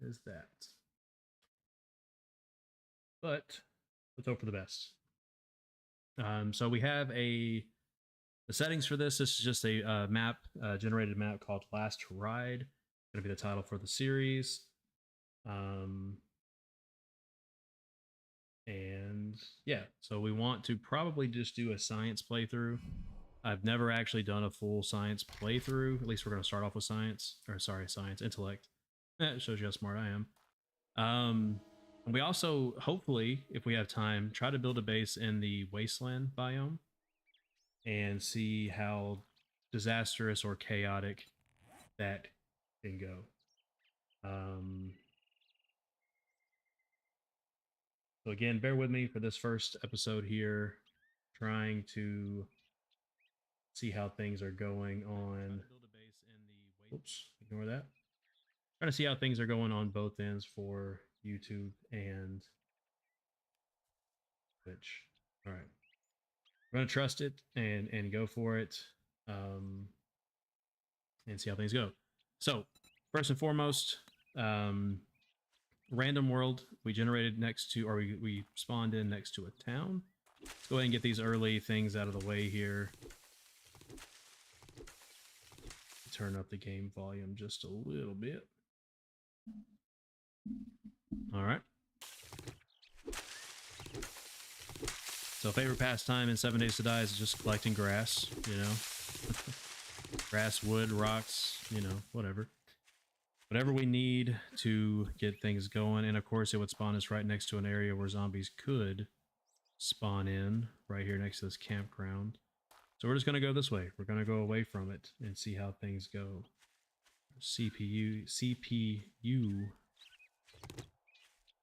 is that. But let's hope for the best. So we have the settings for this. This is just a map, generated map called Last Ride. It's going to be the title for the series. And yeah, so we want to probably just do a science playthrough. I've never actually done a full science playthrough. At least we're going to start off with science, or sorry, science, intellect. It shows you how smart I am. And we also, hopefully, if we have time, try to build a base in the wasteland biome and see how disastrous or chaotic that can go. So again, bear with me for this first episode here, trying to see how things are going on. Oops, ignore that. Trying to see how things are going on both ends for YouTube and Twitch. All right, we're gonna trust it and go for it, and see how things go. So first and foremost, random world we generated next to, or we spawned in next to a town. Let's go ahead and get these early things out of the way here. Turn up the game volume just a little bit. All right. So favorite pastime in 7 Days to Die is just collecting grass, you know. Grass, wood, rocks, you know, whatever. Whatever we need to get things going. And of course it would spawn us right next to an area where zombies could spawn in, right here next to this campground. So we're just going to go this way. We're going to go away from it and see how things go. CPU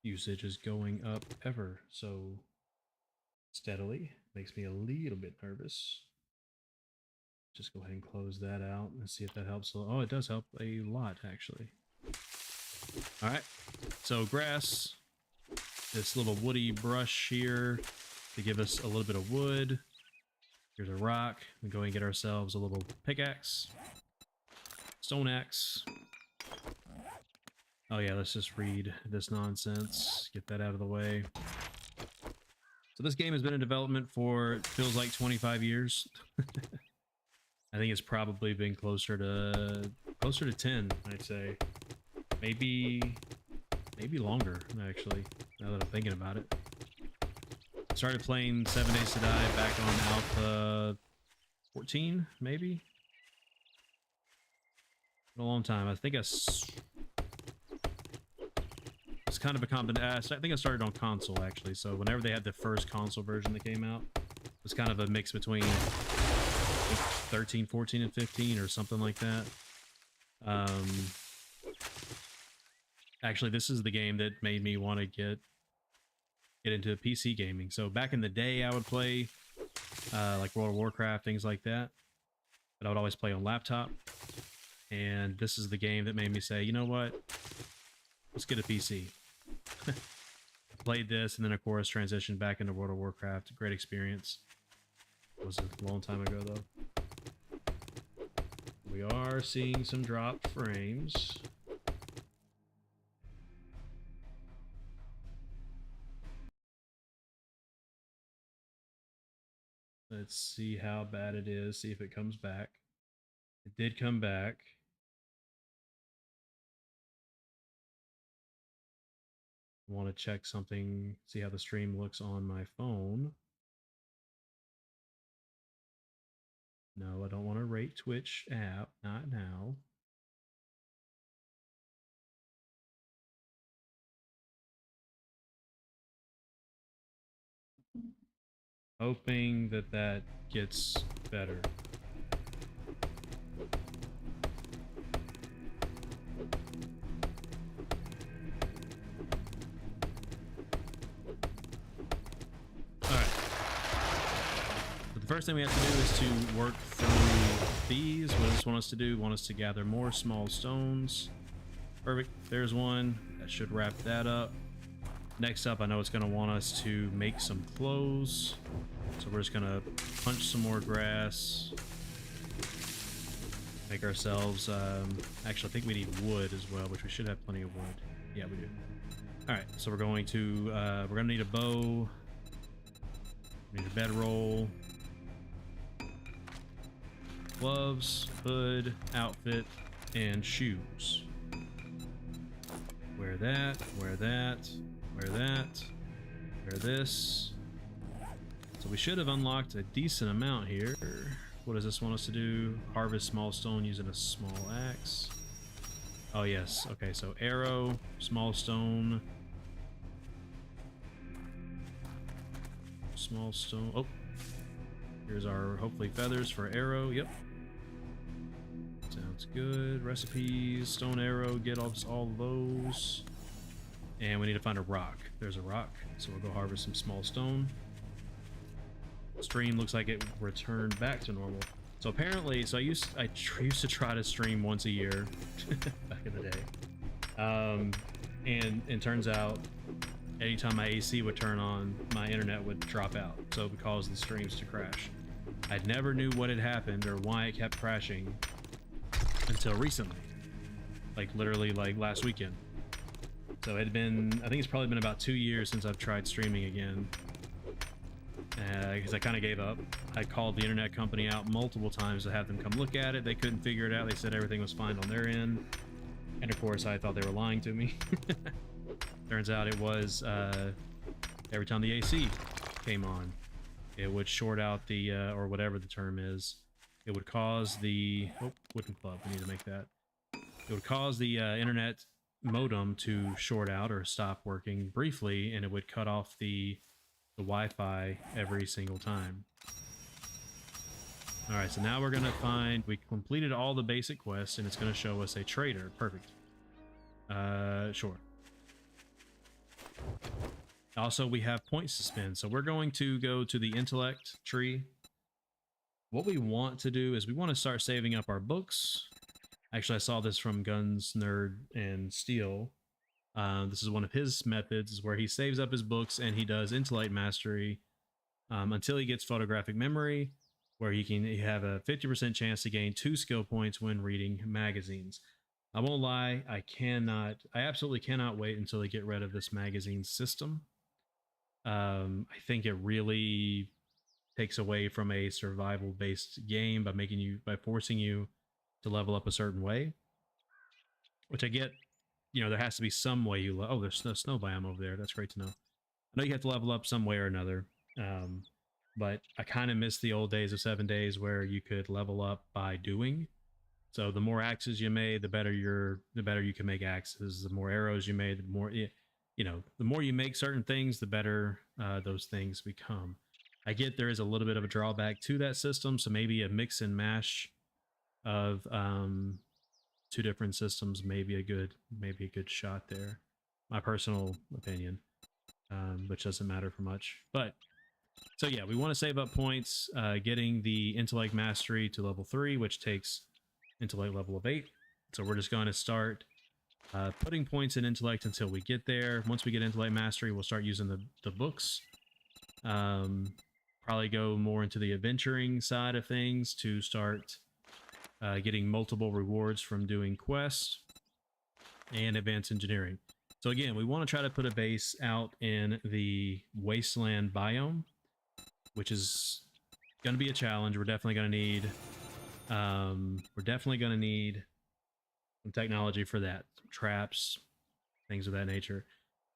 usage is going up ever so steadily. Makes me a little bit nervous. Just go ahead and close that out and see if that helps. Oh, it does help a lot, actually. All right. So grass, this little woody brush here to give us a little bit of wood. Here's a rock. We go and get ourselves a little pickaxe. Stone axe. Oh yeah, let's just read this nonsense. Get that out of the way. So this game has been in development for, it feels like 25 years. I think it's probably been closer to 10, I'd say. Maybe longer, actually, now that I'm thinking about it. Started playing 7 Days to Die back on Alpha 14, maybe? A long time. I think it's kind of a combination. I think I started on console, actually. So whenever they had the first console version that came out, it was kind of a mix between 13, 14, and 15 or something like that. Actually, this is the game that made me want to get into PC gaming. So back in the day, I would play like World of Warcraft, things like that. But I would always play on laptop. And this is the game that made me say, you know what? Let's get a PC. Played this, and then of course transitioned back into World of Warcraft. Great experience. It was a long time ago though. We are seeing some drop frames. Let's see how bad it is, see if it comes back. It did come back. I want to check something, see how the stream looks on my phone. No, I don't want to rate Twitch app, not now. Hoping that that gets better. Alright. So the first thing we have to do is to work through these. What does this want us to do? Want us to gather more small stones. Perfect. There's one. That should wrap that up. Next up, I know it's going to want us to make some clothes. So we're just going to punch some more grass. Make ourselves, actually I think we need wood as well, which we should have plenty of wood. Yeah, we do. All right, so we're going to we're gonna need a bow. We need a bedroll, gloves, hood, outfit, and shoes. Wear that, wear that, wear that, wear this. So we should have unlocked a decent amount here. What does this want us to do? Harvest small stone using a small axe. Oh yes, okay, so arrow, small stone. Small stone. Oh, here's our hopefully feathers for arrow. Yep. Sounds good. Recipes, stone arrow, get all those. And we need to find a rock. There's a rock. So we'll go harvest some small stone. Stream looks like it returned back to normal. So apparently, so I used to try to stream once a year back in the day. And it turns out anytime my AC would turn on, my internet would drop out. So it would cause the streams to crash. I never knew what had happened or why it kept crashing until recently. Like literally like last weekend. So it had been, I think it's probably been about 2 years since I've tried streaming again. Because I kind of gave up. I called the internet company out multiple times to have them come look at it. They couldn't figure it out. They said everything was fine on their end. And of course, I thought they were lying to me. Turns out it was every time the AC came on, it would short out the, or whatever the term is. It would cause the, oh, wooden club, we need to make that. It would cause the internet modem to short out or stop working briefly, and it would cut off the Wi-Fi every single time. All right, so now we're gonna find, we completed all the basic quests, and it's gonna show us a trader. Perfect. Sure. Also, we have points to spend, so we're going to go to the intellect tree. What we want to do is we want to start saving up our books. Actually, I saw this from Guns, Nerd, and Steel. This is one of his methods, is where he saves up his books and he does intellect mastery until he gets photographic memory, where he can have a 50% chance to gain 2 skill points when reading magazines. I won't lie, I absolutely cannot wait until they get rid of this magazine system. I think it really takes away from a survival-based game by forcing you to level up a certain way, which I get. You know, there has to be some way you... Oh, there's a snow biome over there. That's great to know. I know you have to level up some way or another, but I kind of miss the old days of 7 days where you could level up by doing. So the more axes you made, the better you can make axes. The more arrows you made, the more... You know, the more you make certain things, the better those things become. I get there is a little bit of a drawback to that system, so maybe a mix and mash of 2 different systems may be a good shot there. My personal opinion, which doesn't matter for much. But so yeah, we want to save up points, getting the intellect mastery to level 3, which takes intellect level of 8. So we're just going to start putting points in intellect until we get there. Once we get intellect mastery, we'll start using the books. Probably go more into the adventuring side of things to start getting multiple rewards from doing quests and advanced engineering. So again, we want to try to put a base out in the wasteland biome, which is going to be a challenge. We're definitely going to need some technology for that, some traps, things of that nature.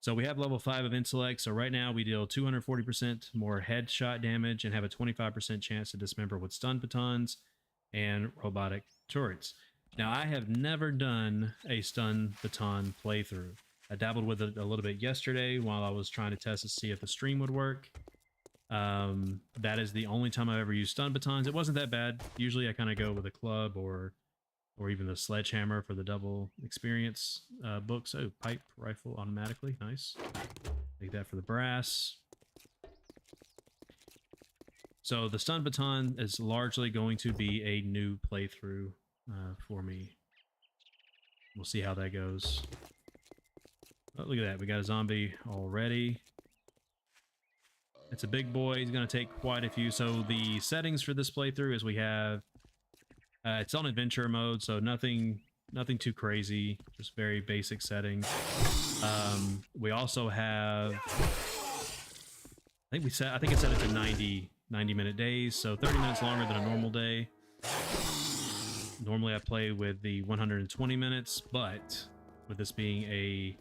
So we have level 5 of intellect. So right now we deal 240% more headshot damage and have a 25% chance to dismember with stun batons and robotic turrets. Now, I have never done a stun baton playthrough. I dabbled with it a little bit yesterday while I was trying to test to see if the stream would work. That is the only time I've ever used stun batons. It wasn't that bad. Usually I kind of go with a club or even the sledgehammer for the double experience books. Oh, pipe rifle automatically. Nice. Take that for the brass. So the stun baton is largely going to be a new playthrough for me. We'll see how that goes. Oh, look at that. We got a zombie already. It's a big boy. He's going to take quite a few. So the settings for this playthrough is we have... it's on adventure mode, so nothing nothing too crazy, just very basic settings. We also have, I think it set it to 90 minute days, so 30 minutes longer than a normal day. Normally I play with the 120 minutes, but with this being a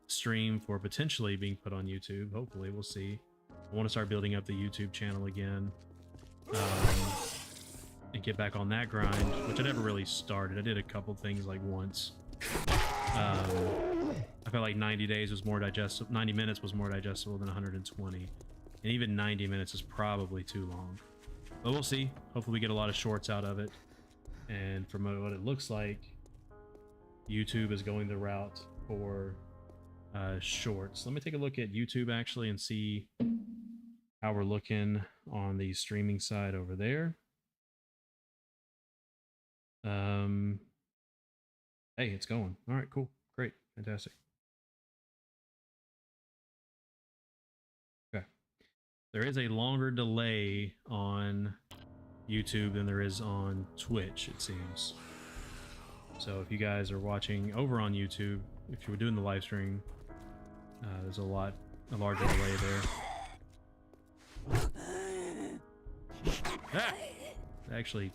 stream for potentially being put on YouTube, hopefully, we'll see. I want to start building up the YouTube channel again, and get back on that grind, which I never really started. I did a couple things like once. I felt like 90 days was more digestible, 90 minutes was more digestible than 120, and even 90 minutes is probably too long, but we'll see. Hopefully we get a lot of shorts out of it, and from what it looks like, YouTube is going the route for shorts. Let me take a look at YouTube actually and see how we're looking on the streaming side over there. Hey, it's going. All right, cool, great, fantastic. Okay, there is a longer delay on YouTube than there is on Twitch, it seems. So if you guys are watching over on YouTube, if you were doing the live stream, there's a larger delay there. Ah! I actually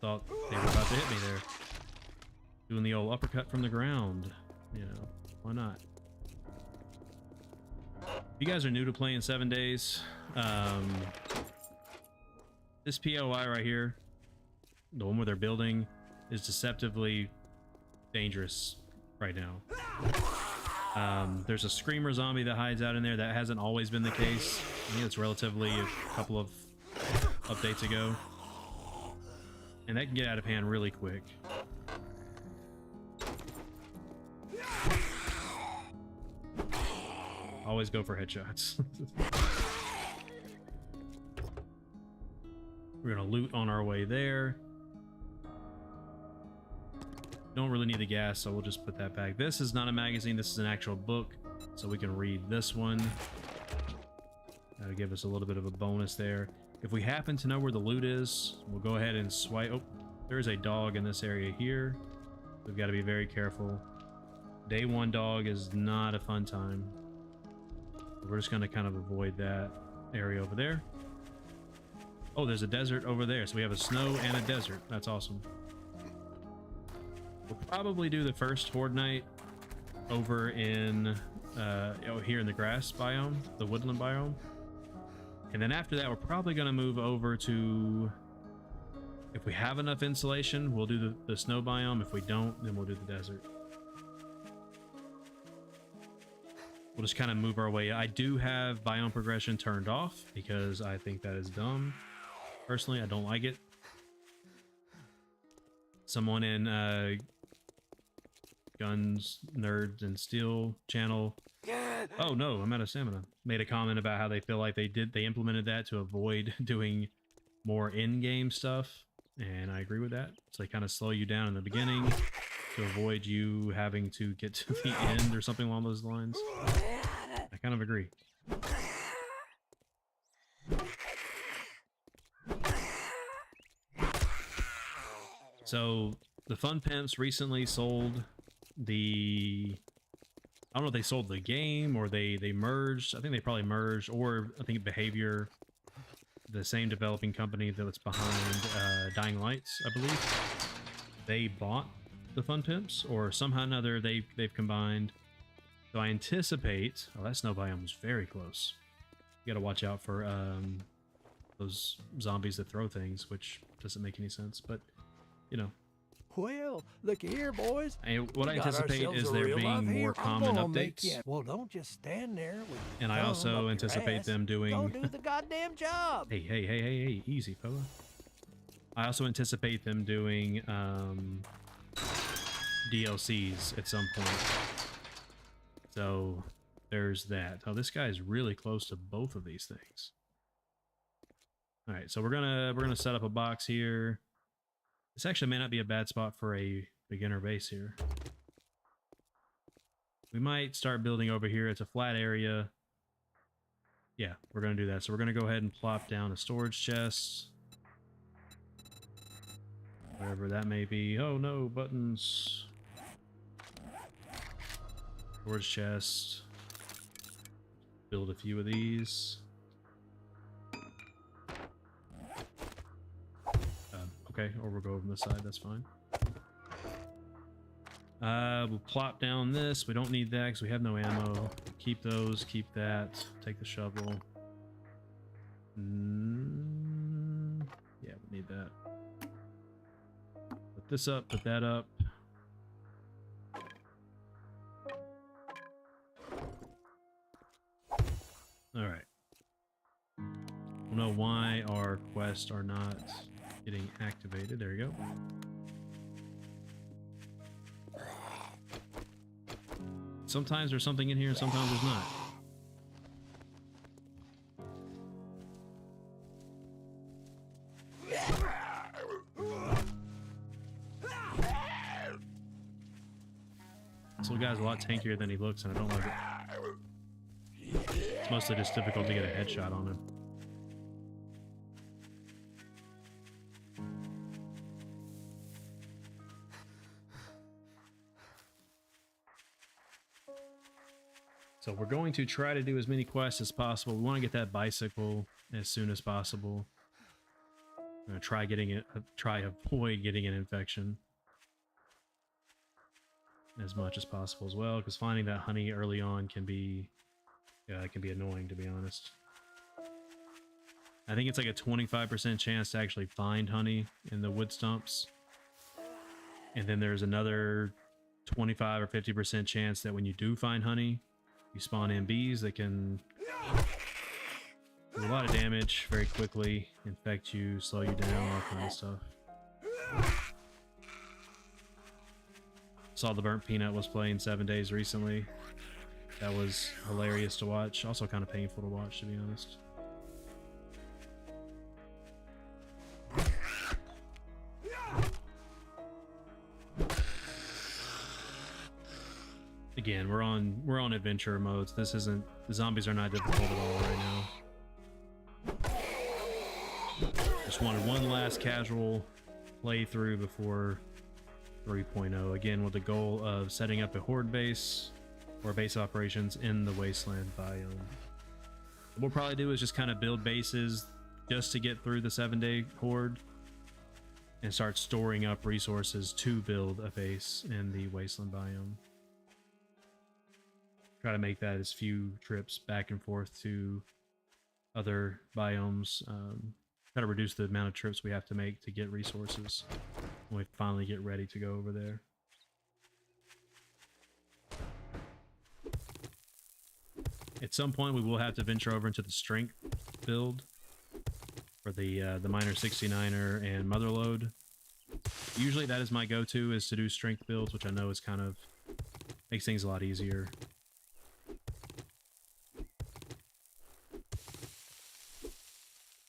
thought they were about to hit me there. Doing the old uppercut from the ground. You know, why not? If you guys are new to playing 7 days, this POI right here, the one where they're building, is deceptively dangerous right now. There's a screamer zombie that hides out in there. That hasn't always been the case. I think it's relatively a couple of updates ago, and that can get out of hand really quick. Always go for headshots. We're gonna loot on our way there. Don't really need the gas, so we'll just put that back. This is not a magazine, this is an actual book, so we can read this one. That'll give us a little bit of a bonus there. If we happen to know where the loot is, we'll go ahead and swipe. Oh, there's a dog in this area here. We've got to be very careful. Day 1 dog is not a fun time. We're just going to kind of avoid that area over there. Oh, there's a desert over there, so we have a snow and a desert. That's awesome. We'll probably do the first horde night over in here in the grass biome, the woodland biome, and then after that we're probably going to move over to, if we have enough insulation, we'll do the snow biome. If we don't, then we'll do the desert. We'll just kind of move our way. I do have biome progression turned off because I think that is dumb. Personally, I don't like it. Someone in Guns, Nerds, and Steel channel, oh no, I'm out of stamina, made a comment about how they feel like they implemented that to avoid doing more in-game stuff, and I agree with that. So they kind of slow you down in the beginning to avoid you having to get to the end or something along those lines. I kind of agree. So the Fun Pimps recently sold the, I don't know if they sold the game or they merged. I think they probably merged, or I think Behavior, the same developing company that was behind Dying Lights, I believe, they bought the Fun Pimps, or somehow or another they've combined. So I anticipate, oh, that snow biome was very close. You gotta watch out for those zombies that throw things, which doesn't make any sense, but you know. Well, look here, boys. And what I anticipate is there being more common updates. Well, don't just stand there with and I also anticipate them doing. Go do the goddamn job. Hey, easy, fella. I also anticipate them doing DLCs at some point. So there's that. Oh, this guy's really close to both of these things. All right, so we're gonna set up a box here. This actually may not be a bad spot for a beginner base here. We might start building over here. It's a flat area. Yeah, we're going to do that. So we're going to go ahead and plop down a storage chest. Wherever that may be. Oh no, buttons. Storage chest. Build a few of these. Okay, or we'll go over the side, that's fine. We'll plop down this. We don't need that because we have no ammo. Keep those, keep that. Take the shovel. Yeah, we need that. Put this up, put that up. Alright. Don't know why our quests are not getting activated. There you go. Sometimes there's something in here and sometimes there's not. This little guy's a lot tankier than he looks and I don't like it. It's mostly just difficult to get a headshot on him. So we're going to try to do as many quests as possible. We want to get that bicycle as soon as possible. I'm going to try getting it, try avoid getting an infection as much as possible as well, because finding that honey early on can be, yeah, it can be annoying, to be honest. I think it's like a 25% chance to actually find honey in the wood stumps. And then there's another 25 or 50% chance that when you do find honey, you spawn in bees that can do a lot of damage very quickly, infect you, slow you down, all kind of stuff. Saw the Burnt Peanut was playing 7 Days recently. That was hilarious to watch. Also kind of painful to watch, to be honest. Again, we're on adventure modes. This isn't, the zombies are not difficult at all right now. Just wanted one last casual playthrough before 3.0. Again, with the goal of setting up a horde base or base operations in the wasteland biome. What we'll probably do is just kind of build bases just to get through the 7-day horde and start storing up resources to build a base in the wasteland biome. Try to make that as few trips back and forth to other biomes. Try to reduce the amount of trips we have to make to get resources when we finally get ready to go over there. At some point, we will have to venture over into the strength build for the Miner 69er and Motherlode. Usually, that is my go-to, is to do strength builds, which I know is kind of makes things a lot easier.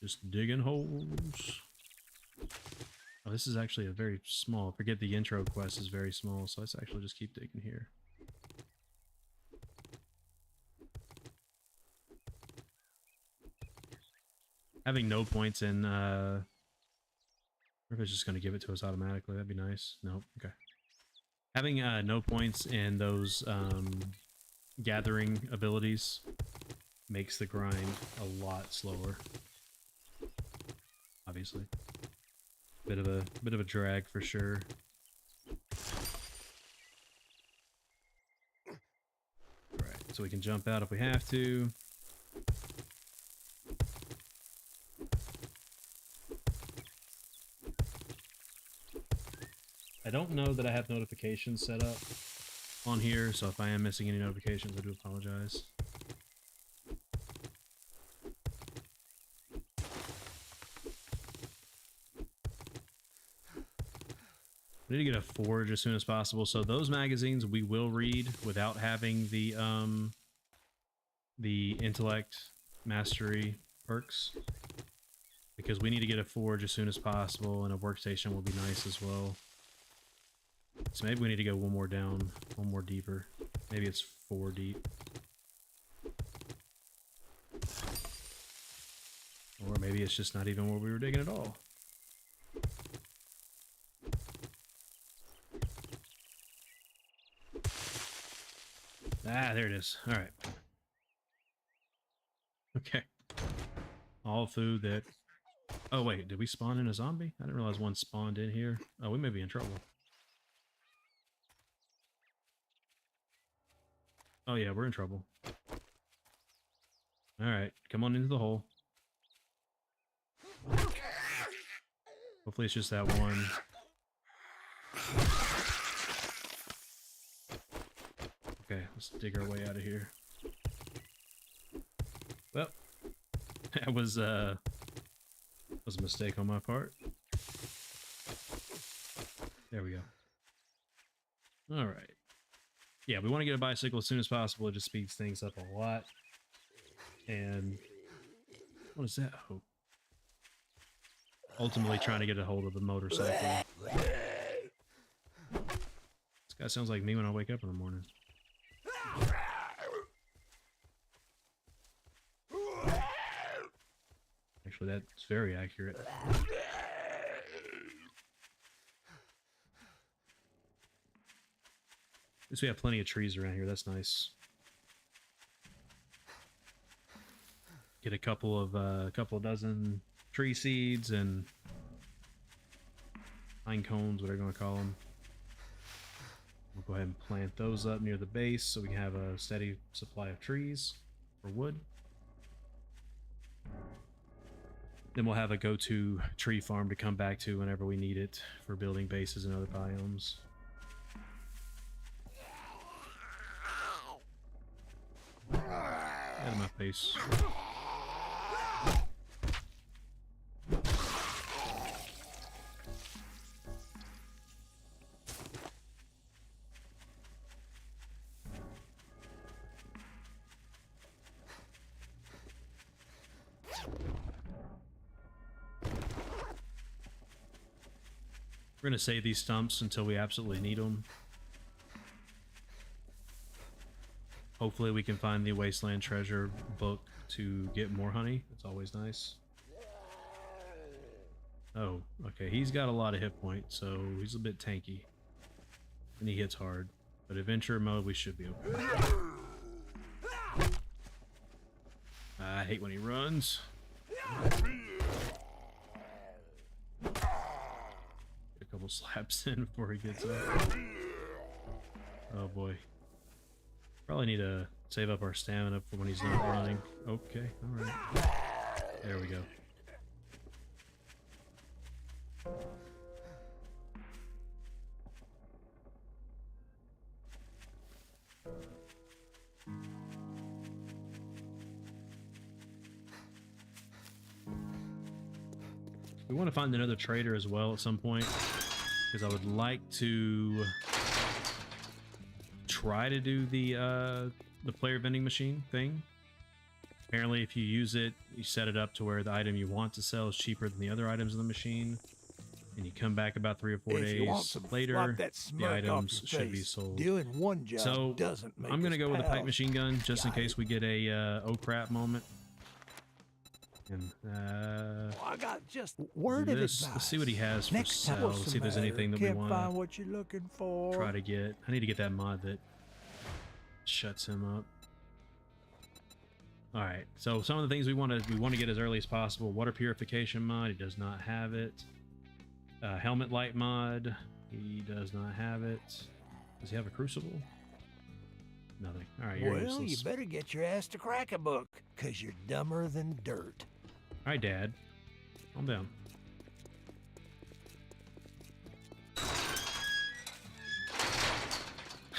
Just digging holes. Oh, this is actually a very small. Forget the intro quest is very small, so let's actually just keep digging here. Having no points in, or if it's just going to give it to us automatically, that'd be nice. Nope, okay. Having no points in those gathering abilities makes the grind a lot slower. Obviously. Bit of a drag for sure. Alright, so we can jump out if we have to. I don't know that I have notifications set up on here, so if I am missing any notifications, I do apologize. I need to get a forge as soon as possible. So those magazines we will read without having the intellect mastery perks, because we need to get a forge as soon as possible, and a workstation will be nice as well. So maybe we need to go one more down, one more deeper. Maybe it's 4 deep. Or maybe it's just not even where we were digging at all. Ah, there it is. All right. Okay. All food that... Oh, wait. Did we spawn in a zombie? I didn't realize one spawned in here. Oh, we may be in trouble. Oh, yeah, we're in trouble. All right. Come on into the hole. Hopefully it's just that one. Okay, let's dig our way out of here. Well, that was a mistake on my part. There we go. All right. Yeah, we want to get a bicycle as soon as possible. It just speeds things up a lot. And what is that? Oh. Ultimately trying to get a hold of the motorcycle. This guy sounds like me when I wake up in the morning. Actually, that's very accurate. At least we have plenty of trees around here. That's nice. Get a couple of dozen tree seeds and pine cones, whatever you want to call them. We'll go ahead and plant those up near the base so we can have a steady supply of trees or wood. Then we'll have a go-to tree farm to come back to whenever we need it for building bases and other biomes. Out of my face. We're going to save these stumps until we absolutely need them. Hopefully we can find the Wasteland Treasure book to get more honey. It's always nice. Oh, okay. He's got a lot of hit points, so he's a bit tanky. And he hits hard. But adventure mode, we should be okay. I hate when he runs. Couple slaps in before he gets up. Oh boy. Probably need to save up our stamina for when he's not running. Okay, alright. There we go. We want to find another trader as well at some point, because I would like to try to do the player vending machine thing. Apparently, if you use it, you set it up to where the item you want to sell is cheaper than the other items in the machine, and you come back about 3 or 4 days later, the items should be sold. Doing one job So doesn't make I'm gonna us go with a pipe pals. machine gun just in case we get a oh crap moment. And Well, I got just word of this, advice. let's see what he has for Next time, sale. what's Let's the see if there's matter? anything that we Can't want find to what you're looking for. try to get. I need to get that mod that shuts him up. All right, so some of the things we want to get as early as possible. Water purification mod, he does not have it. Helmet light mod, he does not have it. Does he have a crucible? Nothing. All right, you're Well, useless. you better get your ass to crack a book, cause you're dumber than dirt. All right, Dad, calm down.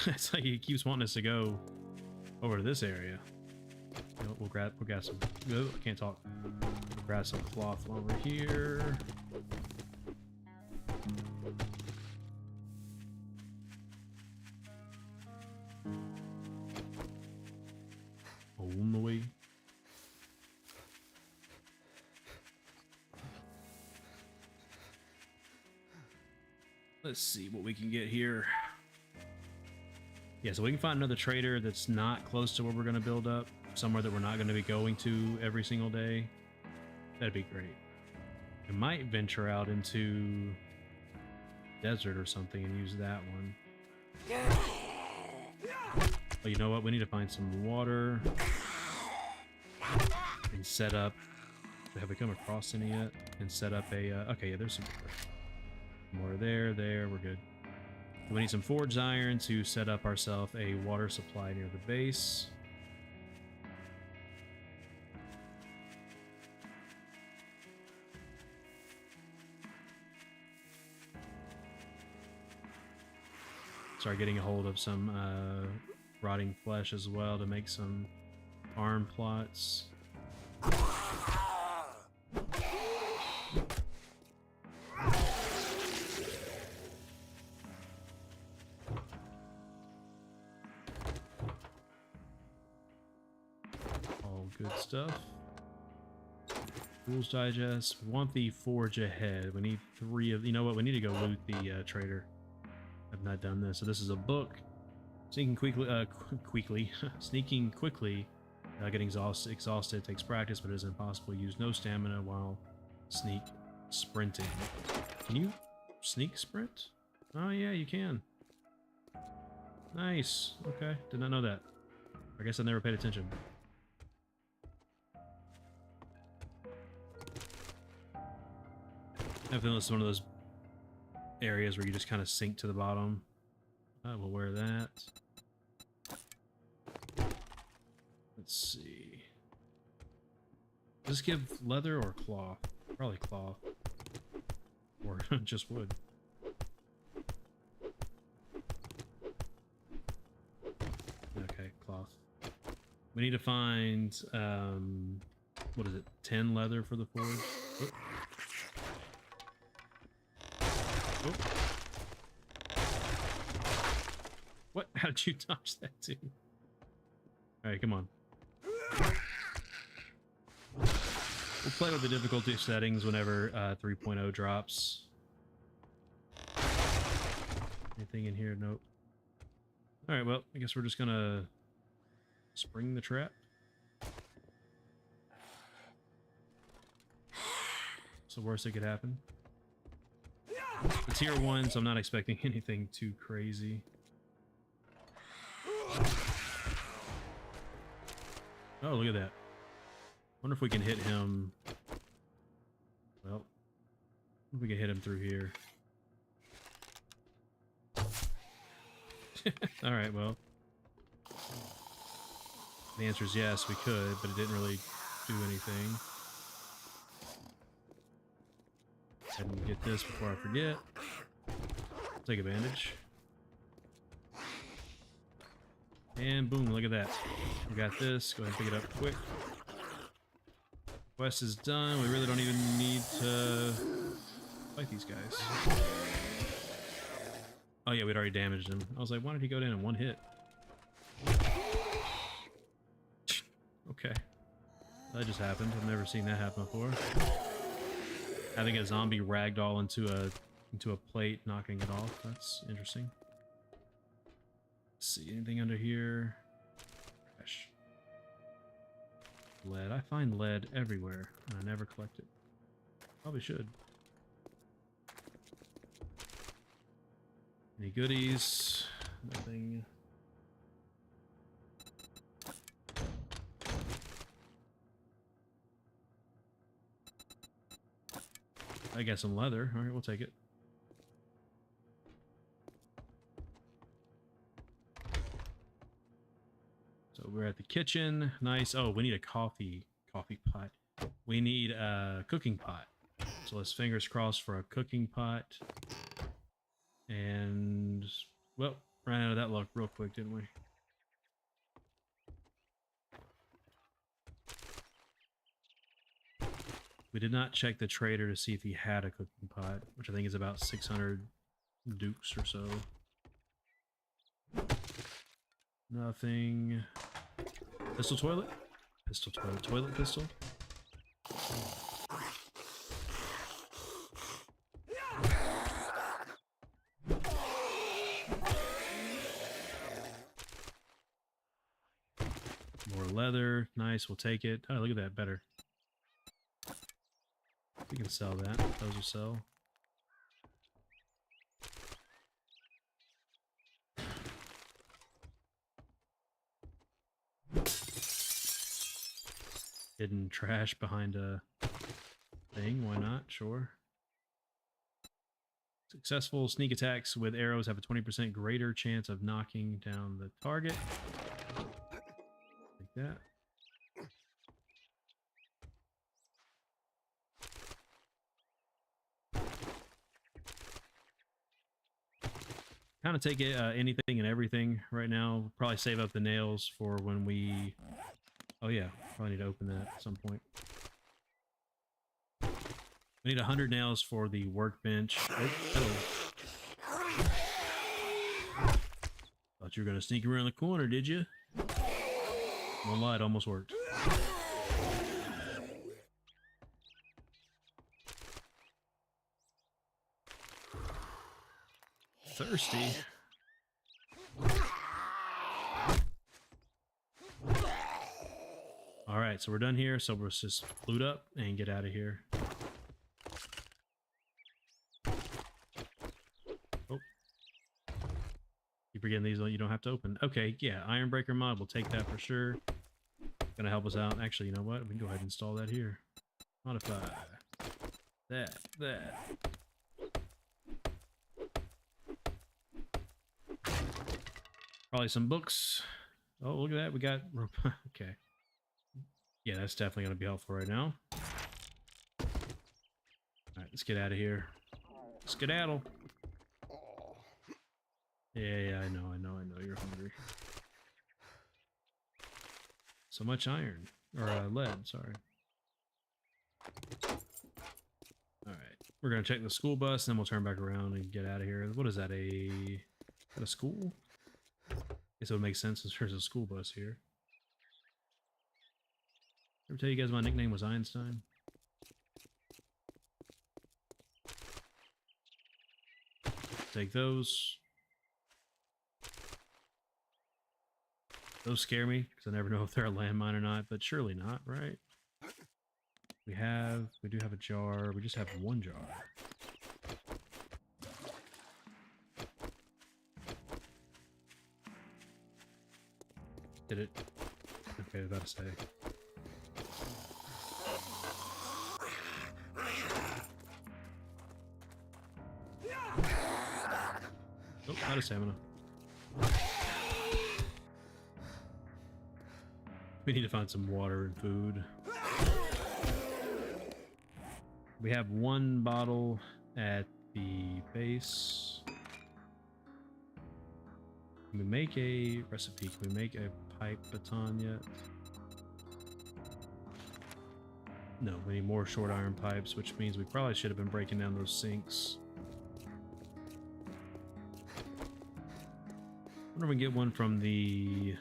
It's like he keeps wanting us to go over to this area. You know, we'll grab some. Oh, I can't talk. We'll grab some cloth over here. On the way. Let's see what we can get here. Yeah, so we can find another trader that's not close to where we're going to build up, somewhere that we're not going to be going to every single day. That'd be great. I might venture out into desert or something and use that one. But you know what? We need to find some water and set up. Have we come across any yet? And set up a. Okay, yeah, there's some more there. We're good. We need some forged iron to set up ourselves a water supply near the base. Start getting a hold of some rotting flesh as well to make some arm plots. All good stuff. Rules Digest. We want the forge ahead. We need 3 of. You know what? We need to go loot the trader. I've not done this. So this is a book. Sneaking quickly, sneaking quickly, getting exhausted takes practice, but it is impossible. Use no stamina while sneak sprinting. Can you sneak sprint? Oh yeah, you can. Nice. Okay, did not know that. I guess I never paid attention. I feel this is one of those areas where you just kind of sink to the bottom. We'll wear that. Let's see. Does this give leather or cloth? Probably cloth. Or just wood. Okay, cloth. We need to find, what is it, 10 leather for the forge? Oop. Oop. What? How did you dodge that too? Alright, come on. We'll play with the difficulty settings whenever 3.0 drops. Anything in here? Nope. Alright, well, I guess we're just gonna spring the trap. What's the worst that could happen? It's tier 1, so I'm not expecting anything too crazy. Oh, look at that. Wonder if we can hit him. Well, if we can hit him through here. Alright, well. The answer is yes, we could, but it didn't really do anything. Go ahead and get this before I forget. Take a bandage. And boom, look at that. We got this. Go ahead and pick it up quick. Quest is done. We really don't even need to fight these guys. Oh yeah, we'd already damaged him. I was like, why did he go down in one hit? Okay. That just happened. I've never seen that happen before. Having a zombie ragdoll into a plate, knocking it off. That's interesting. Let's see, anything under here? Trash. Lead. I find lead everywhere, and I never collect it. Probably should. Any goodies? Nothing. I got some leather. Alright, we'll take it. So we're at the kitchen. Nice. Oh, we need a coffee pot. We need a cooking pot. So let's fingers crossed for a cooking pot. And, well, ran out of that luck real quick, didn't we? We did not check the trader to see if he had a cooking pot, which I think is about 600 dukes or so. Nothing. Pistol toilet? Pistol toilet. Toilet pistol? More leather. Nice, we'll take it. Oh, look at that. Better. We can sell that. Those will sell. hidden trash behind a thing. Why not? Sure. Successful sneak attacks with arrows have a 20% greater chance of knocking down the target. Like that. Kind of take it anything and everything right now. Probably save up the nails for when we... Oh yeah, probably need to open that at some point. We need 100 nails for the workbench. Oh, hello. Thought you were gonna sneak around the corner, did you? Won't lie, it almost worked. Thirsty. All right, so we're done here. So let's just loot up and get out of here. Oh, keep forgetting these. You don't have to open. Okay, yeah, Ironbreaker mod. We'll take that for sure. Gonna help us out. Actually, you know what? We can go ahead and install that here. Modify that. Probably some books. Oh, look at that. We got... Okay. Yeah, that's definitely going to be helpful right now. Alright, let's get out of here. Skedaddle. Yeah, I know. You're hungry. So much iron. Or lead, sorry. Alright. We're going to check the school bus, and then we'll turn back around and get out of here. What is that, is that a school? Guess it would make sense as there's a school bus here. Ever tell you guys my nickname was Einstein? Take those. Those scare me because I never know if they're a landmine or not, but surely not, right? We do have a jar. We just have one jar. Did it? Okay, I was about to say. Oh, out of stamina. We need to find some water and food. We have one bottle at the base. Can we make a recipe? Can we make a pipe baton yet? No, we need more short iron pipes, which means we probably should have been breaking down those sinks. I wonder if we can get one from the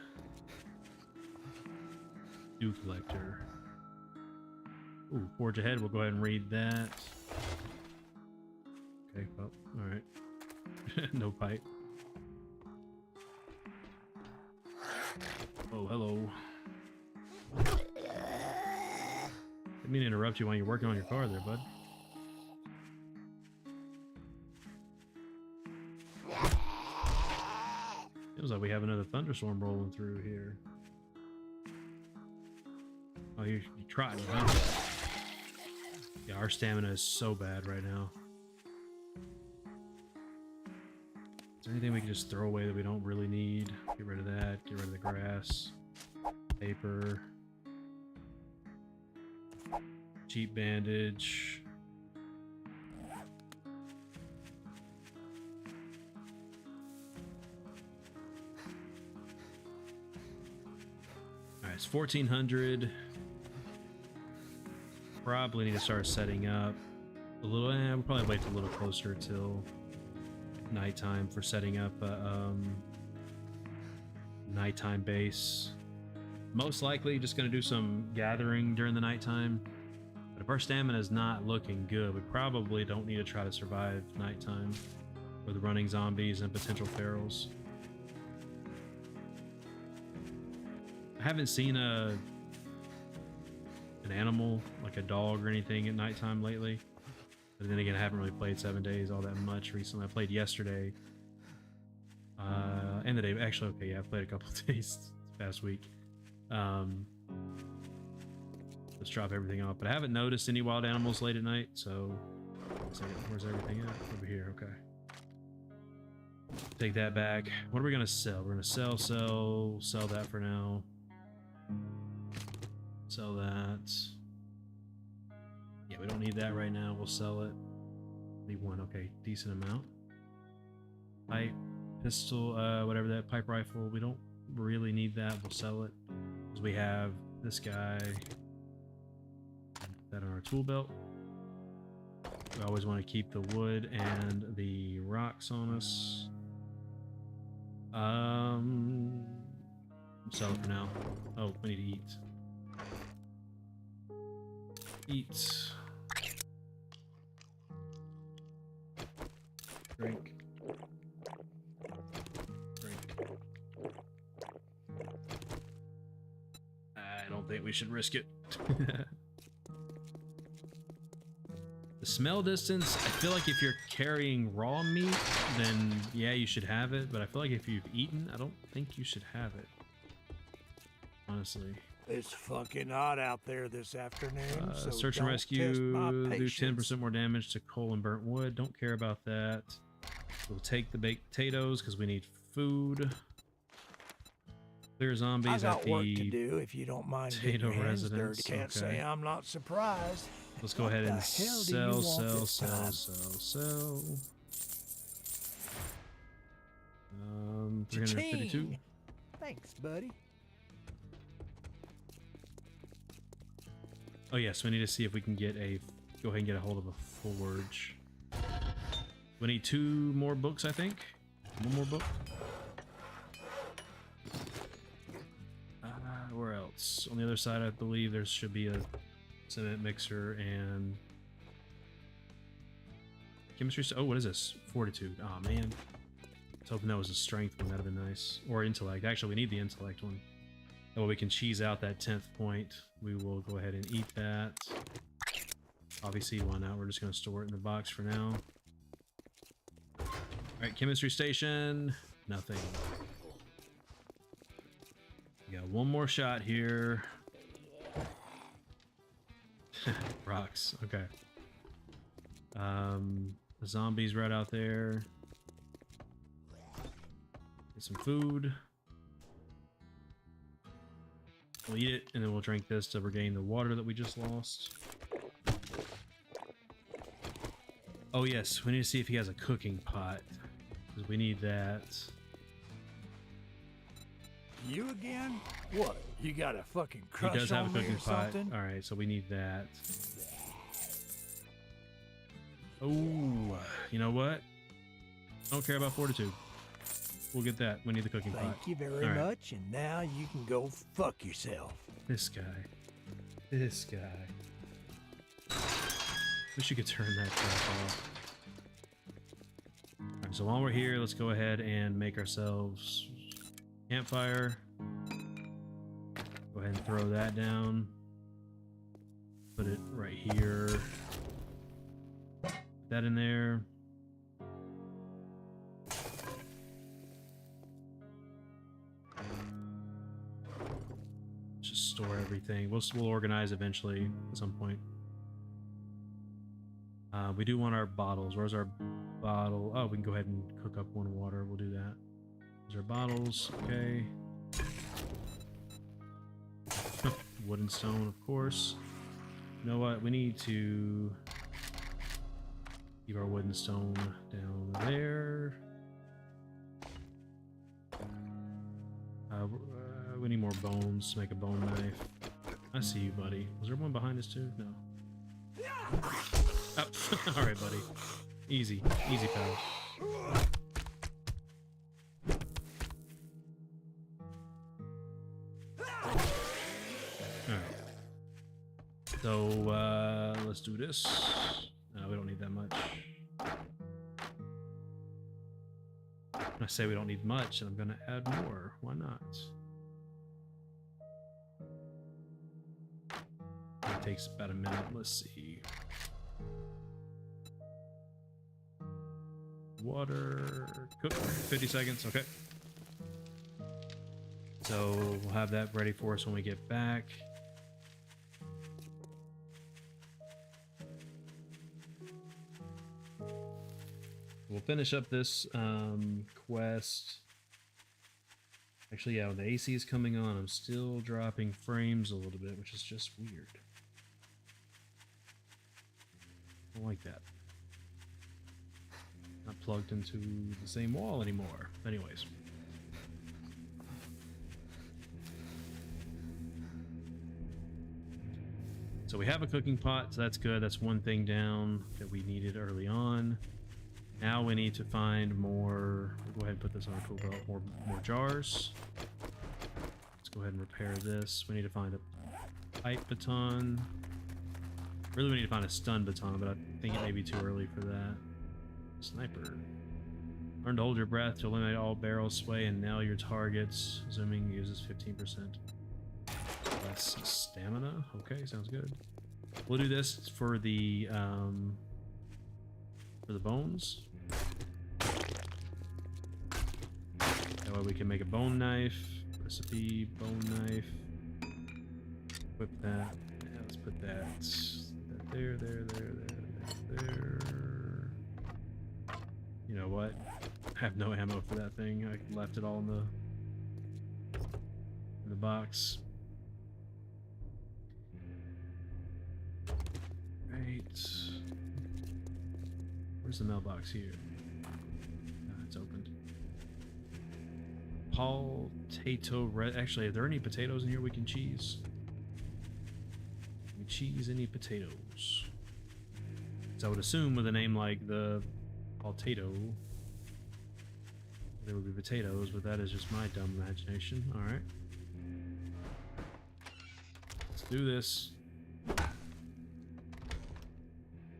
dew collector. Ooh, forge ahead. We'll go ahead and read that. Okay, well, alright. No pipe. Oh, hello. Didn't mean to interrupt you while you're working on your car there, bud. Feels like we have another thunderstorm rolling through here. Oh, you're trotting, huh? Yeah, our stamina is so bad right now. Is there anything we can just throw away that we don't really need? Get rid of that. Get rid of the grass. Paper. Cheap bandage. Alright, it's 1400. Probably need to start setting up a little. We'll probably wait a little closer till nighttime for setting up a nighttime base. Most likely just going to do some gathering during the nighttime. But if our stamina is not looking good, we probably don't need to try to survive nighttime with running zombies and potential ferals. I haven't seen an animal like a dog or anything at nighttime lately. But then again, I haven't really played 7 days all that much recently. I played yesterday and the day. Actually, okay, yeah, I played a couple of days this past week. Let's drop everything off. But I haven't noticed any wild animals late at night, so... Where's everything at? Over here, okay. Take that back. What are we gonna sell? We're gonna sell that for now. Sell that. Yeah, we don't need that right now. We'll sell it. Need one, okay, decent amount. Pipe, pistol, whatever that, pipe rifle. We don't really need that. We'll sell it. Because we have this guy. That on our tool belt. We always want to keep the wood and the rocks on us. Sell it for now. Oh, we need to eat. Eat. Drink. Drink. I don't think we should risk it. The smell distance, I feel like if you're carrying raw meat, then yeah, you should have it. But I feel like if you've eaten, I don't think you should have it. Honestly. It's fucking hot out there this afternoon, so search and don't rescue, test my do patience. 10% more damage to coal and burnt wood. Don't care about that. We'll take the baked potatoes because we need food. Clear zombies I at got the work to do if you don't mind potato getting your hands residence, dirty. Can't okay. say I'm not surprised. Let's go What ahead the and hell do you sell. want this time? 352. Cha-ching. Thanks, buddy. Oh yes, we need to see if we can get a. Go ahead and get a hold of a forge. We need 2 more books, I think. 1 more book. Where else? On the other side, I believe there should be a cement mixer and chemistry. Oh, what is this? Fortitude. Oh man, I was hoping that was a strength one. That'd have been nice. Or intellect. Actually, we need the intellect one. That way we can cheese out that 10th point. We will go ahead and eat that. Obviously, why not? We're just going to store it in the box for now. All right, chemistry station. Nothing. We got 1 more shot here. Rocks. Okay. The zombies right out there. Get some food. We'll eat it, and then we'll drink this to regain the water that we just lost. Oh yes, we need to see if he has a cooking pot, because we need that. You again? What? You got a fucking He crush does have a on me cooking or pot. something? All right, so we need that. Oh, you know what? I don't care about fortitude. We'll get that. We need the cooking pot. Thank you very All right. much, and now you can go fuck yourself. This guy. This guy. Wish you could turn that crap off. Alright, so while we're here, let's go ahead and make ourselves campfire. Go ahead and throw that down. Put it right here. Put that in there. Just store everything. We'll organize eventually at some point. We do want our bottles. Where's our bottle? Oh, we can go ahead and cook up 1 water. We'll do that. There's our bottles. Okay. Wood and stone, of course. You know what? We need to keep our wood and stone down there. We need more bones to make a bone knife. I see you, buddy. Was there one behind us too? No. Oh, all right, buddy. Easy, easy, pal. All right. So let's do this. No, we don't need that much. When I say we don't need much, and I'm gonna add more. Why not? It takes about a minute. Let's see. Water. Cook. 50 seconds. Okay. So we'll have that ready for us when we get back. We'll finish up this quest. Actually, yeah, when the AC is coming on, I'm still dropping frames a little bit, which is just weird. I don't like that. Not plugged into the same wall anymore. Anyways. So we have a cooking pot, so that's good. That's one thing down that we needed early on. Now we need to find more. We'll go ahead and put this on our tool belt. More jars. Let's go ahead and repair this. We need to find a pipe baton. Really, we need to find a stun baton, but I think it may be too early for that. Sniper. Learn to hold your breath to eliminate all barrel sway and nail your targets. Zooming uses 15%. Less stamina. Okay, sounds good. We'll do this for the bones. That way we can make a bone knife. Recipe, bone knife. Equip that. Yeah, let's put that there. You know what? I have no ammo for that thing. I left it all in the box. Right. Where's the mailbox here? It's opened. Potato red. Actually, are there any potatoes in here we can cheese? Can we cheese any potatoes? So I would assume with a name like the potato, there would be potatoes, but that is just my dumb imagination. All right. Let's do this.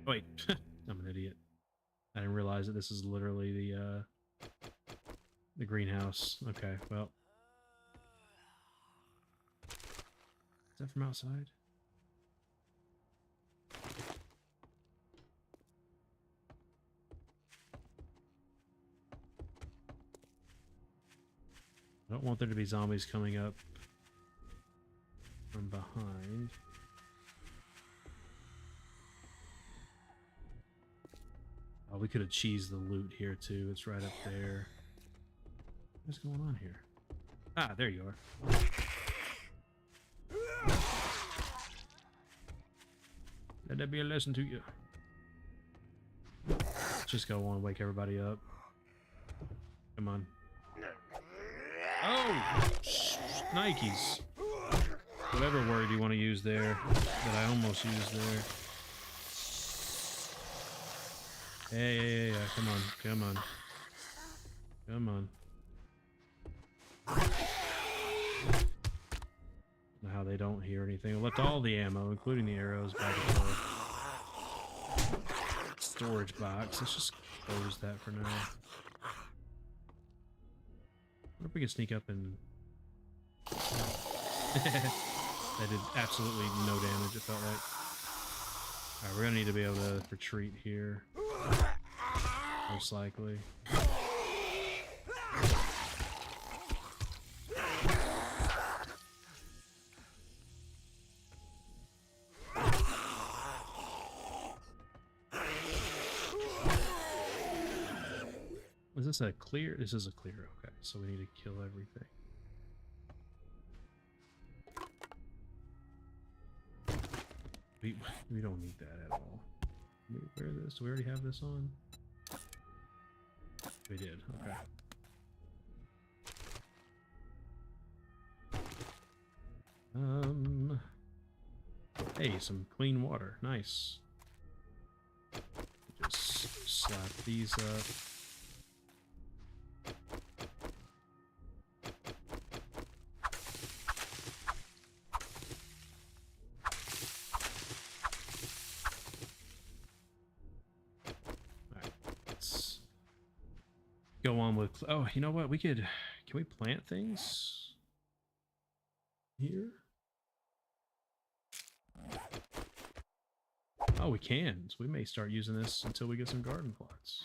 Wait, I'm an idiot. I didn't realize that this is literally the greenhouse. Okay, well. Is that from outside? I don't want there to be zombies coming up from behind. Oh, we could have cheesed the loot here too. It's right up there. What's going on here? Ah, there you are. Let that be a lesson to you. Let's just go on and wake everybody up. Come on. Oh! Nikes. Whatever word you want to use there that I almost used there. Yeah. Come on. Now how they don't hear anything. I left all the ammo, including the arrows, back in the storage box. Let's just close that for now. I wonder if we can sneak up and... That did absolutely no damage, it felt like. Alright, we're gonna need to be able to retreat here. Most likely. Is this a clear? This is a clear, okay. So we need to kill everything. We don't need that at all. Where is this? Do we already have this on? We did, okay. Hey, some clean water. Nice. Just slap these up. Go on with, oh, you know what, can we plant things here? Oh, we can, so we may start using this until we get some garden plots.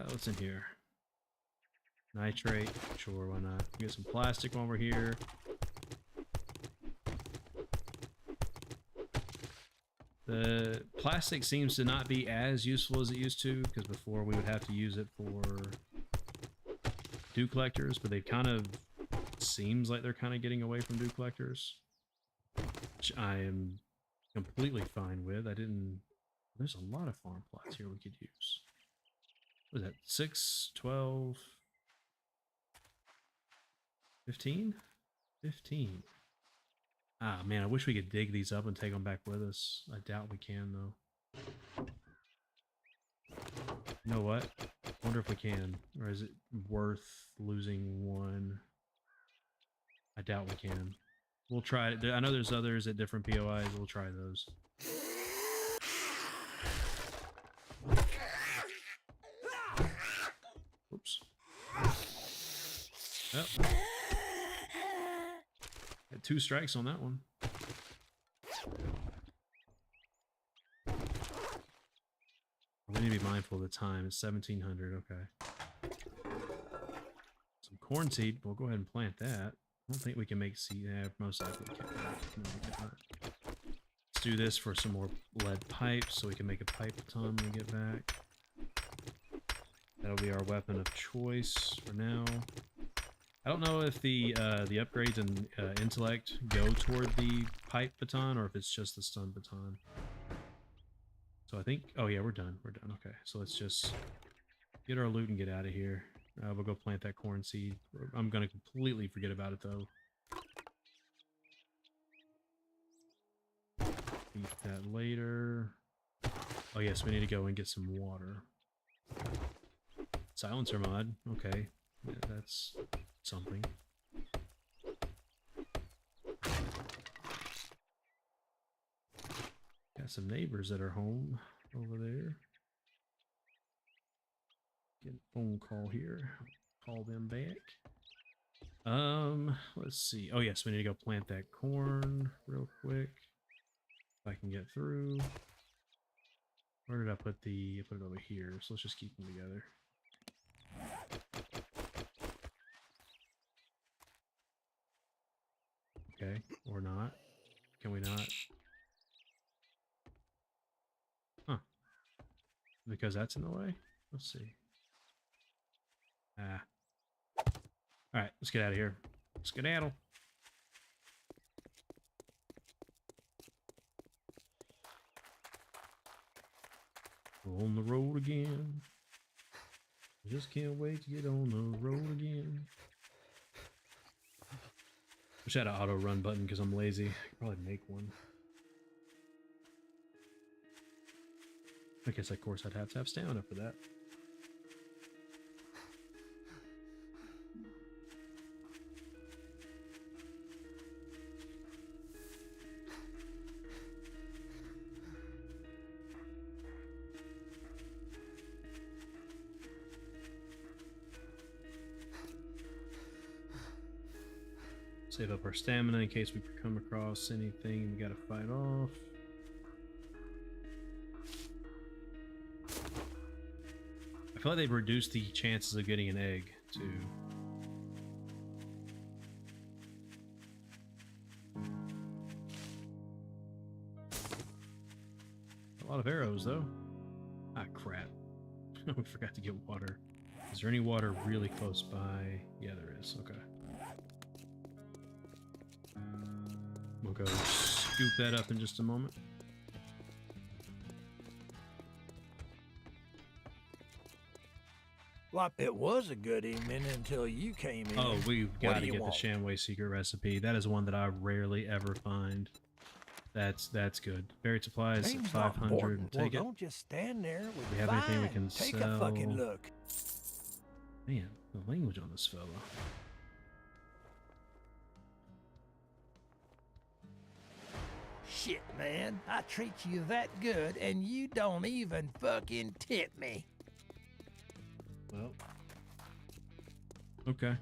What's in here? Nitrate, sure, why not? Get some plastic while we're here. The plastic seems to not be as useful as it used to, because before we would have to use it for dew collectors, but they've kind of seems like they're kind of getting away from dew collectors, which I am completely fine with. There's a lot of farm plots here we could use. What is that? 6, 12, 15? 15. Ah, man, I wish we could dig these up and take them back with us. I doubt we can, though. You know what? I wonder if we can. Or is it worth losing one? I doubt we can. We'll try it. I know there's others at different POIs. We'll try those. Oops. Yep. Had 2 strikes on that one. We need to be mindful of the time. It's 1700. Okay. Some corn seed. We'll go ahead and plant that. I don't think we can make seed. Yeah, most likely we can't. Let's do this for some more lead pipes so we can make a pipe baton when we get back. That'll be our weapon of choice for now. I don't know if the upgrades in intellect go toward the pipe baton or if it's just the stun baton. So I think, oh yeah, we're done. We're done. Okay, so let's just get our loot and get out of here. We'll go plant that corn seed. I'm gonna completely forget about it though. Eat that later. Oh yes, we need to go and get some water. Silencer mod. Okay, yeah, that's something. Got some neighbors that are home over there. Get a phone call here. Call them back. Let's see. Oh yes, we need to go plant that corn real quick. If I can get through. Where did I put the? I put it over here. So let's just keep them together. Okay, or not. Can we not? Huh. Because that's in the way? Let's see. Ah. Alright, let's get out of here. Skedaddle. We're on the road again. I just can't wait to get on the road again. Wish I had an auto run button because I'm lazy. I could probably make one. I guess, of course, I'd have to have stamina for that. Save up our stamina in case we come across anything we gotta fight off. I feel like they've reduced the chances of getting an egg, too. A lot of arrows, though. Ah, crap. We forgot to get water. Is there any water really close by? Yeah, there is. Okay. We'll go scoop that up in just a moment. Well, it was a good evening until you came in. Oh, we've got to get the want? Shamway secret recipe. That is one that I rarely ever find. That's good. Buried supplies at Name's not 500. important. Take Well, it. don't just stand there with We have anything we fine. can Take sell? a fucking look. Man, the language on this fella. Shit, man. I treat you that good, and you don't even fucking tip me. Well. Okay.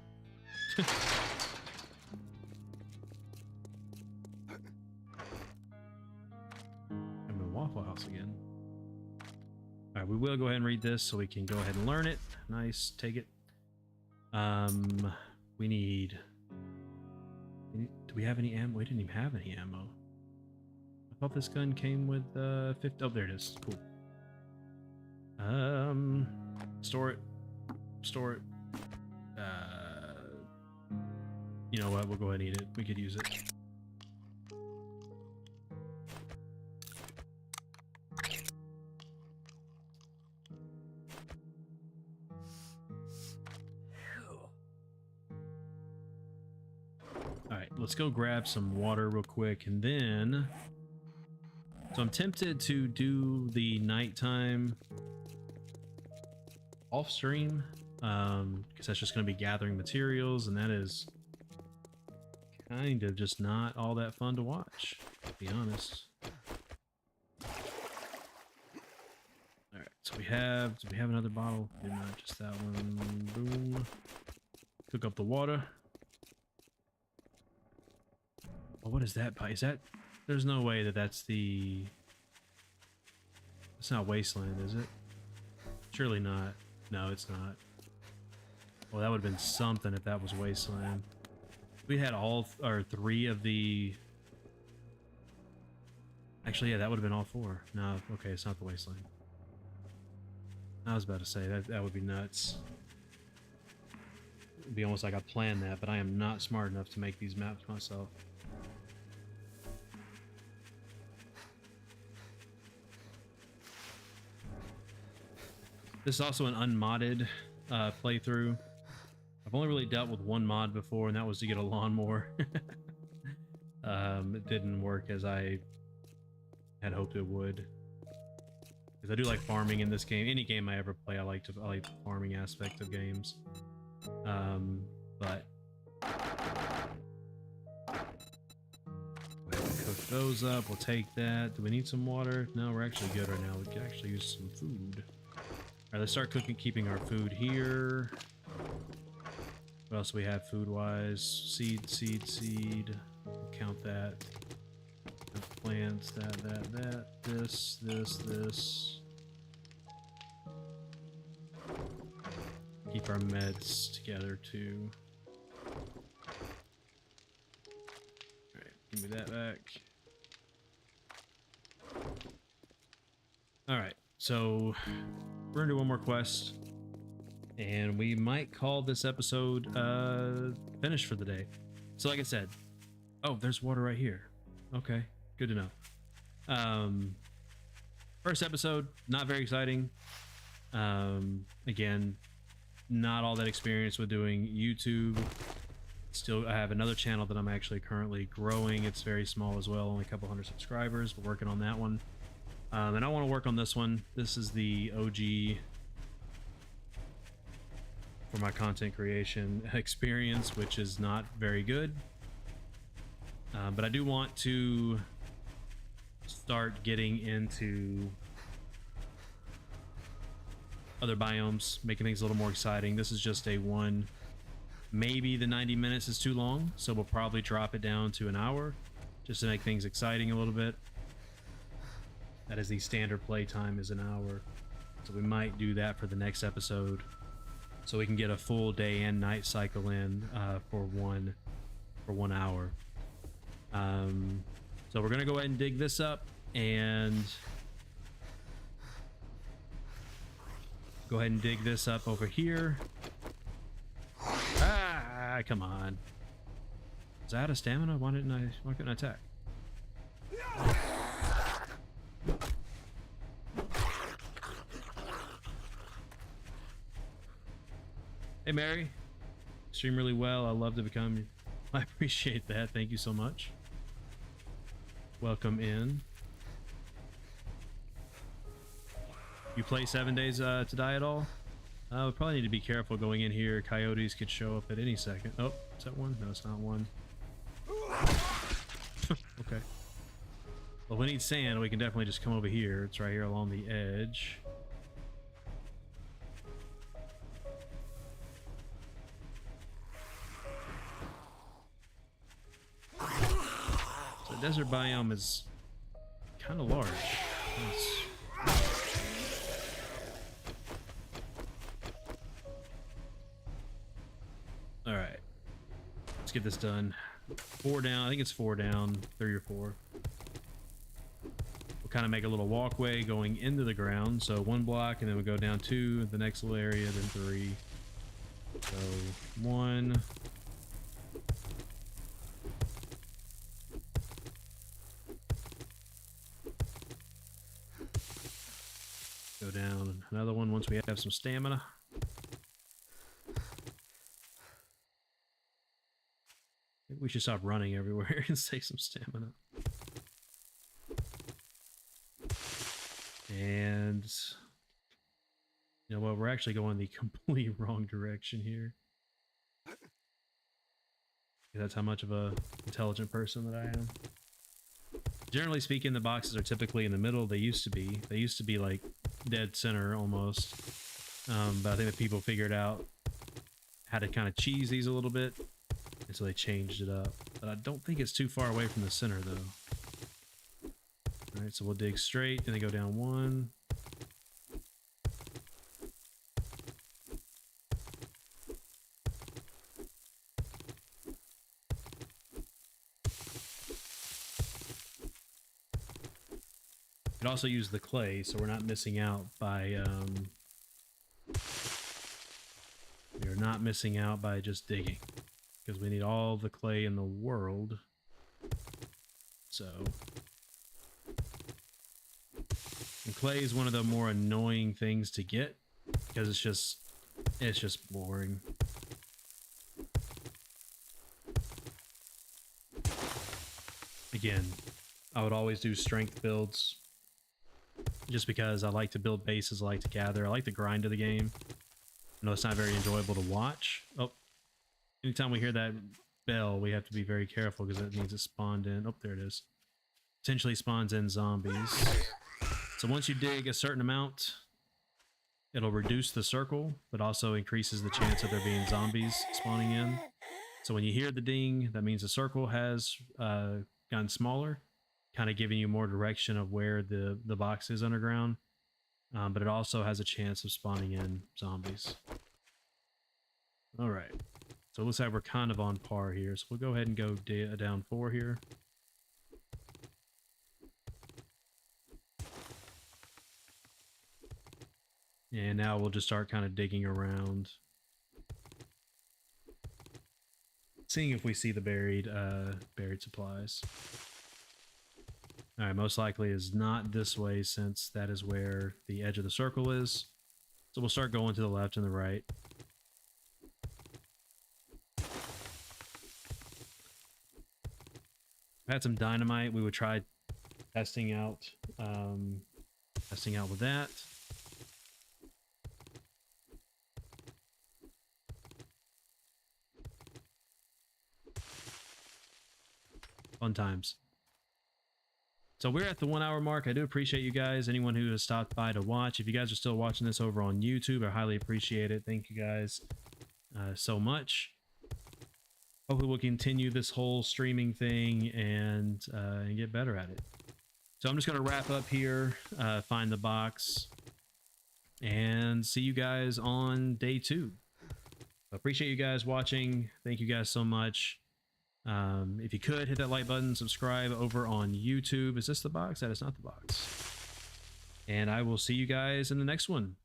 I'm in Waffle House again. Alright, we will go ahead and read this so we can go ahead and learn it. Nice, take it. We need... Do we have any ammo? We didn't even have any ammo. I thought this gun came with 50. Oh, there it is. Cool. Store it. Store it. You know what? We'll go ahead and eat it. We could use it. All right, let's go grab some water real quick, and then. So I'm tempted to do the nighttime off stream, because that's just going to be gathering materials, and that is kind of just not all that fun to watch, to be honest. All right, so do we have another bottle? Did not, just that one. Boom. Cook up the water. Oh, what is that? Is that? There's no way that that's the. It's not Wasteland, is it? Surely not. No, it's not. Well, that would have been something if that was Wasteland. We had all or 3 of the. Actually, yeah, that would have been all 4. No, okay, it's not the Wasteland. I was about to say that would be nuts. It'd be almost like I planned that, but I am not smart enough to make these maps myself. This is also an unmodded playthrough. I've only really dealt with one mod before, and that was to get a lawnmower. It didn't work as I had hoped it would. Because I do like farming in this game. Any game I ever play, I like the farming aspect of games. But cook those up. We'll take that. Do we need some water? No, we're actually good right now. We can actually use some food. All right, let's start cooking, keeping our food here. What else do we have food-wise? Seed. We'll count that. Plants, that. This. Keep our meds together too. All right, give me that back. All right, so we're gonna do one more quest, and we might call this episode finished for the day. So like I said, oh, there's water right here. Okay, good to know. First episode, not very exciting. Again, not all that experienced with doing YouTube. Still, I have another channel that I'm actually currently growing. It's very small as well, only a couple hundred subscribers, but working on that one. And I want to work on this one. This is the OG for my content creation experience, which is not very good. But I do want to start getting into other biomes, making things a little more exciting. This is just a one. Maybe the 90 minutes is too long, so we'll probably drop it down to an hour just to make things exciting a little bit. That is the standard play time, is an hour. So we might do that for the next episode so we can get a full day and night cycle in for 1 hour. So we're gonna go ahead and dig this up and go ahead and dig this up over here. Ah, come on. Is that a stamina? Why couldn't I attack? Hey Mary, stream really well. I love to become. I appreciate that. Thank you so much. Welcome in. You play 7 Days to Die at all? We probably need to be careful going in here. Coyotes could show up at any second. Oh, is that one? No, it's not one. Okay. Well, if we need sand, we can definitely just come over here. It's right here along the edge. So the desert biome is kind of large. All right, let's get this done. 4 down. I think it's 4 down. 3 or 4. kind of make a little walkway going into the ground. So 1 block, and then we go down 2, the next little area, then 3. So 1. Go down another one once we have some stamina. Maybe we should stop running everywhere and save some stamina. And you know what? We're actually going the complete wrong direction here. That's how much of a intelligent person that I am. Generally speaking, the boxes are typically in the middle. They used to be. They used to be like dead center almost. But I think that people figured out how to kind of cheese these a little bit, and so they changed it up. But I don't think it's too far away from the center though. All right, so we'll dig straight and then go down 1. Could also use the clay, so we're not missing out by we're not missing out by just digging, because we need all the clay in the world. So, and clay is one of the more annoying things to get because it's just boring. Again, I would always do strength builds just because I like to build bases, I like to gather, I like the grind of the game. I know it's not very enjoyable to watch. Oh, anytime we hear that bell, we have to be very careful because that means it spawned in. Oh, there it is. Potentially spawns in zombies. So once you dig a certain amount, it'll reduce the circle, but also increases the chance of there being zombies spawning in. So when you hear the ding, that means the circle has gotten smaller, kind of giving you more direction of where the box is underground. But it also has a chance of spawning in zombies. All right. So it looks like we're kind of on par here. So we'll go ahead and go down 4 here. And now we'll just start kind of digging around, seeing if we see the buried supplies. All right, most likely is not this way since that is where the edge of the circle is. So we'll start going to the left and the right. If I had some dynamite, we would try testing out with that. Fun times. So we're at the 1 hour mark. I do appreciate you guys, anyone who has stopped by to watch. If you guys are still watching this over on YouTube, I highly appreciate it. Thank you guys so much. Hopefully we'll continue this whole streaming thing and get better at it. So I'm just going to wrap up here, find the box, and see you guys on day 2. Appreciate you guys watching. Thank you guys so much. If you could hit that like button, subscribe over on YouTube. Is this the box? That is not the box. And I will see you guys in the next one.